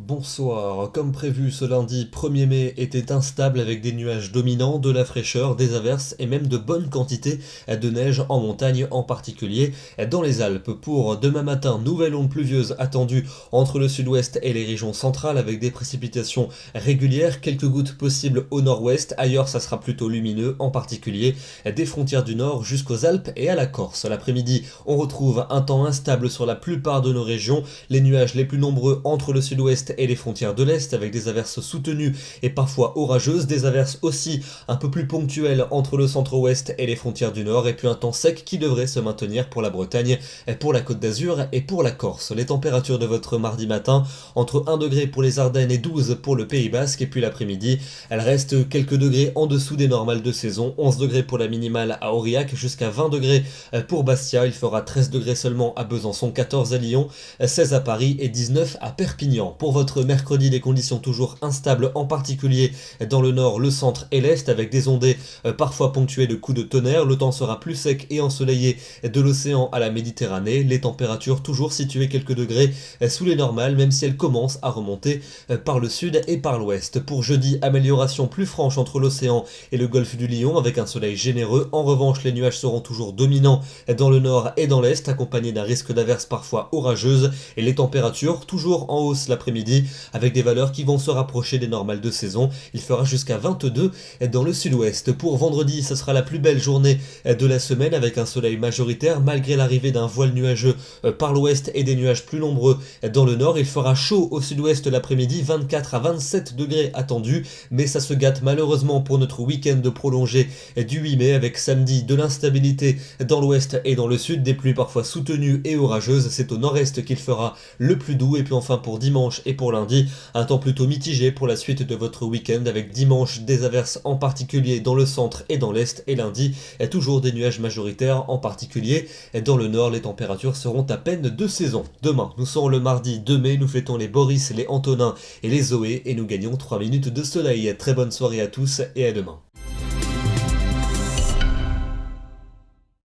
Bonsoir, comme prévu ce lundi 1er mai était instable avec des nuages dominants, de la fraîcheur, des averses et même de bonnes quantités de neige en montagne, en particulier dans les Alpes. Pour demain matin, nouvelle onde pluvieuse attendue entre le sud-ouest et les régions centrales avec des précipitations régulières, quelques gouttes possibles au nord-ouest, ailleurs ça sera plutôt lumineux, en particulier des frontières du nord jusqu'aux Alpes et à la Corse. L'après-midi, on retrouve un temps instable sur la plupart de nos régions, les nuages les plus nombreux entre le sud-ouest et les frontières de l'Est avec des averses soutenues et parfois orageuses, des averses aussi un peu plus ponctuelles entre le centre-ouest et les frontières du Nord, et puis un temps sec qui devrait se maintenir pour la Bretagne, pour la Côte d'Azur et pour la Corse. Les températures de votre mardi matin, entre 1 degré pour les Ardennes et 12 pour le Pays Basque, et puis l'après-midi, elles restent quelques degrés en dessous des normales de saison, 11 degrés pour la minimale à Aurillac, jusqu'à 20 degrés pour Bastia, il fera 13 degrés seulement à Besançon, 14 à Lyon, 16 à Paris et 19 à Perpignan. Pour votre mercredi, des conditions toujours instables, en particulier dans le nord, le centre et l'est, avec des ondées parfois ponctuées de coups de tonnerre. Le temps sera plus sec et ensoleillé de l'océan à la Méditerranée. Les températures toujours situées quelques degrés sous les normales, même si elles commencent à remonter par le sud et par l'ouest. Pour jeudi, amélioration plus franche entre l'océan et le golfe du Lion, avec un soleil généreux. En revanche, les nuages seront toujours dominants dans le nord et dans l'est, accompagnés d'un risque d'averses parfois orageuses, et les températures toujours en hausse l'après-midi, avec des valeurs qui vont se rapprocher des normales de saison. Il fera jusqu'à 22 dans le sud-ouest. Pour vendredi, ce sera la plus belle journée de la semaine, avec un soleil majoritaire malgré l'arrivée d'un voile nuageux par l'ouest et des nuages plus nombreux dans le nord. Il fera chaud au sud-ouest l'après-midi, 24 à 27 degrés attendus, mais ça se gâte malheureusement pour notre week-end prolongé du 8 mai, avec samedi de l'instabilité dans l'ouest et dans le sud, des pluies parfois soutenues et orageuses. C'est au nord-est qu'il fera le plus doux, et puis enfin pour dimanche et pour lundi, un temps plutôt mitigé pour la suite de votre week-end, avec dimanche des averses en particulier dans le centre et dans l'est, et lundi toujours des nuages majoritaires, en particulier dans le nord. Les températures seront à peine de saison. Demain, nous sommes le mardi 2 mai, nous fêtons les Boris, les Antonin et les Zoé, et nous gagnons 3 minutes de soleil. Très bonne soirée à tous et à demain.